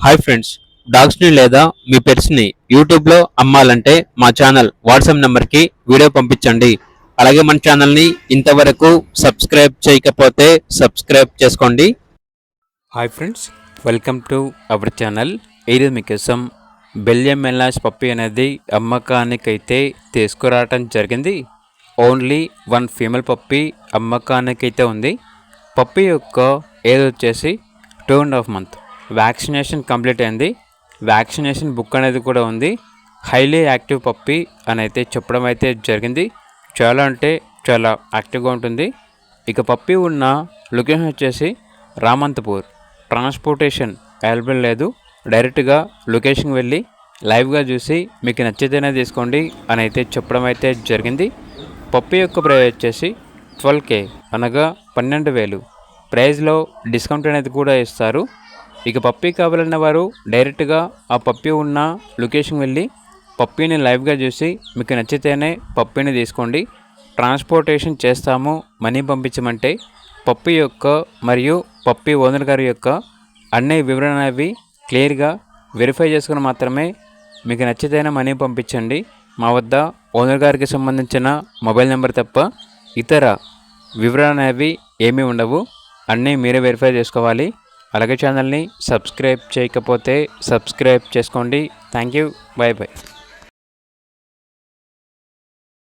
Hi friends, డాగ్స్ని లేదా మీ పెట్స్ని యూట్యూబ్లో అమ్మాలంటే మా ఛానల్ వాట్సాప్ నెంబర్కి వీడియో పంపించండి. అలాగే మన ఛానల్ని ఇంతవరకు సబ్స్క్రైబ్ చేయకపోతే సబ్స్క్రైబ్ చేసుకోండి. Hi friends, welcome to our channel. ఈరోజు మీకోసం బెల్జియం మెలాష్ పప్పి అనేది అమ్మకానికైతే తీసుకురావటం జరిగింది. ఓన్లీ వన్ ఫీమేల్ పప్పి అమ్మకానికైతే ఉంది. పప్పి యొక్క ఏజ్ వచ్చేసి 2.5 months. వ్యాక్సినేషన్ కంప్లీట్ అయింది. వ్యాక్సినేషన్ బుక్ అనేది కూడా ఉంది. హైలీ యాక్టివ్ పప్పి అని అయితే చెప్పడం అయితే జరిగింది. చాలా అంటే చాలా యాక్టివ్గా ఉంటుంది. ఇక పప్పి ఉన్న లొకేషన్ వచ్చేసి రామంతపూర్. ట్రాన్స్పోర్టేషన్ అవైలబుల్ లేదు. డైరెక్ట్గా లొకేషన్కి వెళ్ళి లైవ్గా చూసి మీకు నచ్చితేనే తీసుకోండి అని అయితే చెప్పడం అయితే జరిగింది. పప్పి యొక్క ప్రైస్ వచ్చేసి 12K అనగా 12,000. ప్రైస్లో డిస్కౌంట్ అనేది కూడా ఇస్తారు. ఇక పప్పీ కావాలన్న వారు డైరెక్ట్గా ఆ పప్పీ ఉన్న లొకేషన్ వెళ్ళి పప్పీని లైవ్గా చూసి మీకు నచ్చితేనే పప్పీని తీసుకోండి. ట్రాన్స్పోర్టేషన్ చేస్తాము, మనీ పంపించమంటే పప్పీ యొక్క మరియు పప్పీ ఓనర్ గారి యొక్క అన్ని వివరణ అవి క్లియర్గా వెరిఫై చేసుకుని మాత్రమే మీకు నచ్చితేనే మనీ పంపించండి. మా వద్ద ఓనర్ గారికి సంబంధించిన మొబైల్ నెంబర్ తప్ప ఇతర వివరణ అవి ఏమీ ఉండవు. అన్నీ మీరే వెరిఫై చేసుకోవాలి. అలాగే ఛానల్ని సబ్స్క్రైబ్ చేయకపోతే సబ్స్క్రైబ్ చేసుకోండి. Thank you. By by.